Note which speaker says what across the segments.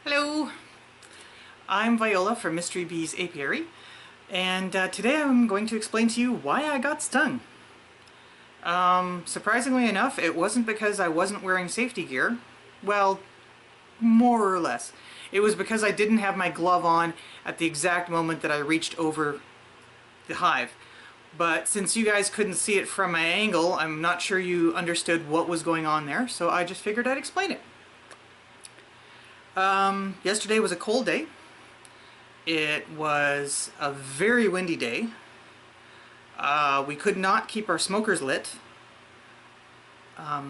Speaker 1: Hello, I'm Viola from Mystery Bees Apiary, and today I'm going to explain to you why I got stung. Surprisingly enough, it wasn't because I wasn't wearing safety gear. Well, more or less. It was because I didn't have my glove on at the exact moment that I reached over the hive. But since you guys couldn't see it from my angle, I'm not sure you understood what was going on there, so I just figured I'd explain it. Yesterday was a cold day. It was a very windy day. We could not keep our smokers lit.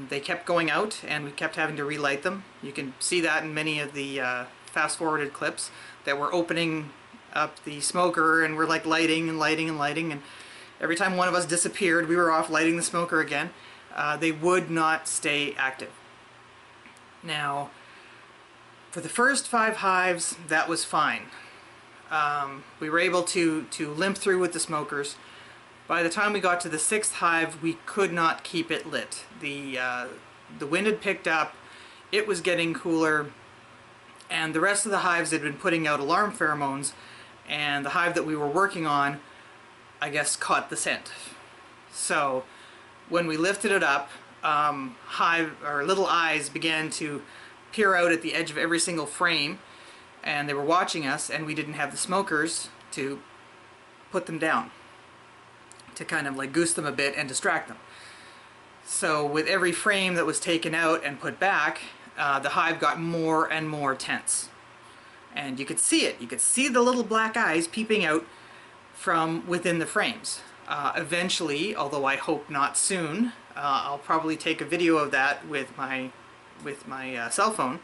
Speaker 1: They kept going out and we kept having to relight them. You can see that in many of the fast-forwarded clips that we're opening up the smoker and we're like lighting and lighting and lighting, and every time one of us disappeared we were off lighting the smoker again. They would not stay active. Now, for the first 5 hives that was fine. We were able to limp through with the smokers. By the time we got to the 6th hive, we could not keep it lit. The wind had picked up, it was getting cooler, and the rest of the hives had been putting out alarm pheromones, and the hive that we were working on, I guess, caught the scent. So when we lifted it up, our little eyes began to peer out at the edge of every single frame, and they were watching us, and we didn't have the smokers to put them down, to kind of like goose them a bit and distract them. So with every frame that was taken out and put back, the hive got more and more tense. And you could see it. You could see the little black eyes peeping out from within the frames. Eventually, although I hope not soon, I'll probably take a video of that with my cell phone,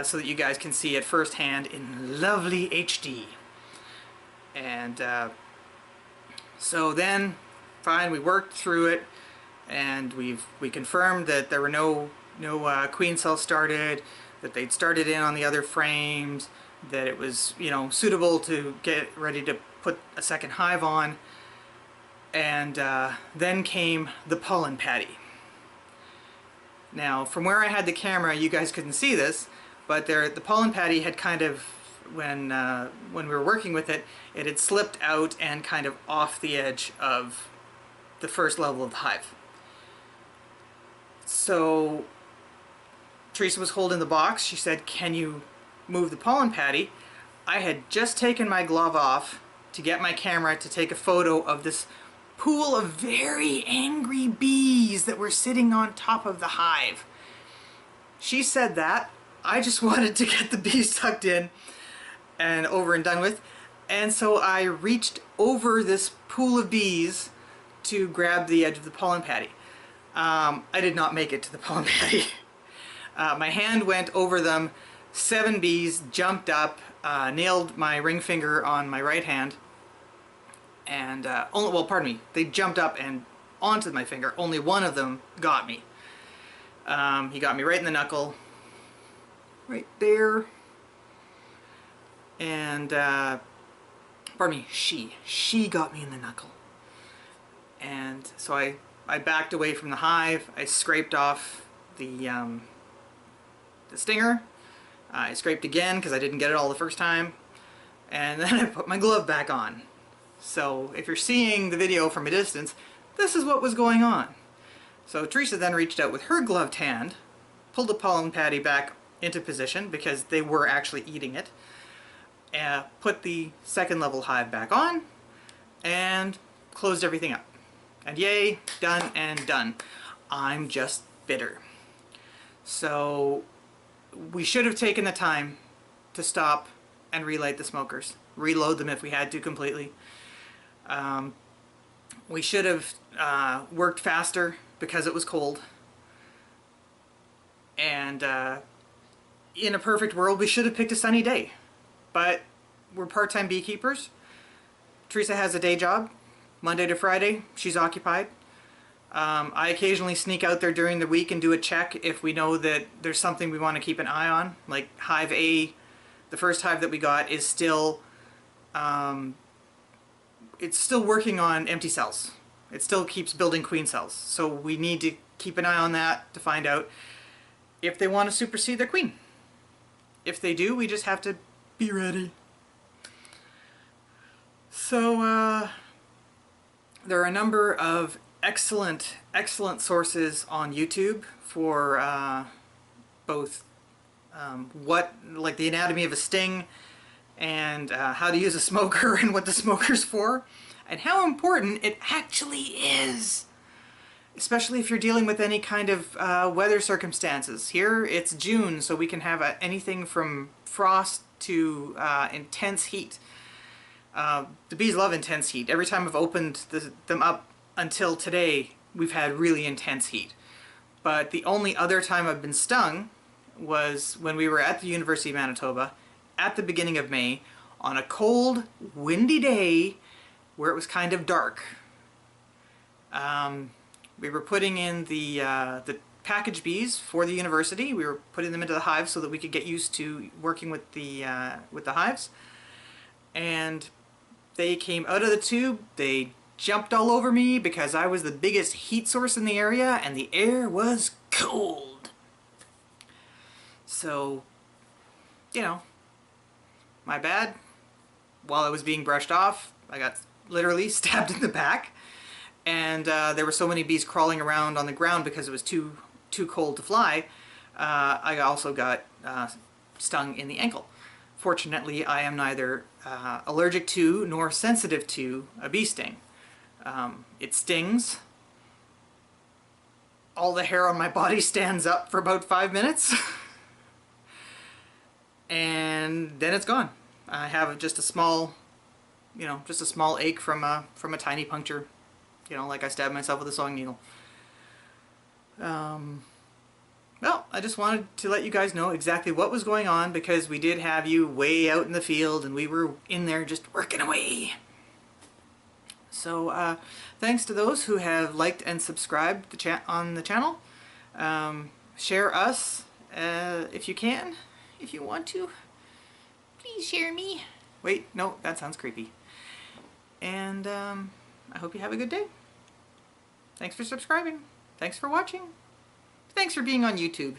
Speaker 1: so that you guys can see it firsthand in lovely HD. And so then, fine, we worked through it, and we confirmed that there were no queen cells started, that they'd started in on the other frames, that it was, you know, suitable to get ready to put a second hive on. And then came the pollen patty. Now, from where I had the camera, you guys couldn't see this, but the pollen patty had kind of, when we were working with it, it had slipped out and kind of off the edge of the first level of the hive. So Teresa was holding the box. She said, "Can you move the pollen patty?" I had just taken my glove off to get my camera to take a photo of this pool of very angry bees that were sitting on top of the hive. She said that. I just wanted to get the bees tucked in and over and done with, and so I reached over this pool of bees to grab the edge of the pollen patty. I did not make it to the pollen patty. My hand went over them. 7 bees jumped up, nailed my ring finger on my right hand, and well, pardon me, they jumped up and onto my finger. Only one of them got me. He got me right in the knuckle, right there, and pardon me, she got me in the knuckle. And so I backed away from the hive. I scraped off the stinger. I scraped again because I didn't get it all the first time, and then I put my glove back on. So if you're seeing the video from a distance, this is what was going on. So Teresa then reached out with her gloved hand, pulled the pollen patty back into position because they were actually eating it, put the second level hive back on, and closed everything up. And yay, done and done. I'm just bitter. So we should have taken the time to stop and relight the smokers, reload them if we had to completely. We should have worked faster because it was cold, and in a perfect world we should have picked a sunny day, but we're part-time beekeepers. Teresa has a day job, Monday to Friday. She's occupied. I occasionally sneak out there during the week and do a check if we know that there's something we want to keep an eye on. Like hive A, the first hive that we got, is still it's still working on empty cells. It still keeps building queen cells, so we need to keep an eye on that to find out if they want to supersede their queen. if they do, we just have to be ready. So there are a number of excellent sources on YouTube for both like the anatomy of a sting, and how to use a smoker and what the smoker's for, and how important it actually is, especially if you're dealing with any kind of weather circumstances. Here it's June, so we can have anything from frost to intense heat. The bees love intense heat. Every time I've opened them up until today, we've had really intense heat. But the only other time I've been stung was when we were at the University of Manitoba at the beginning of May on a cold, windy day where it was kind of dark. We were putting in the package bees for the university. We were putting them into the hives so that we could get used to working with the hives. And they came out of the tube. They jumped all over me because I was the biggest heat source in the area, and the air was cold. So, you know, my bad. While I was being brushed off, I got literally stabbed in the back. And there were so many bees crawling around on the ground because it was too cold to fly. I also got stung in the ankle. Fortunately, I am neither allergic to nor sensitive to a bee sting. It stings. All the hair on my body stands up for about 5 minutes. And then it's gone. I have just a small, just a small ache from a tiny puncture. Like I stabbed myself with a sewing needle. Well, I just wanted to let you guys know exactly what was going on, because we did have you way out in the field and we were in there just working away. So thanks to those who have liked and subscribed on the channel. Share us if you can, if you want to. Please share me. Wait, no, that sounds creepy. And I hope you have a good day. Thanks for subscribing. Thanks for watching. Thanks for being on YouTube.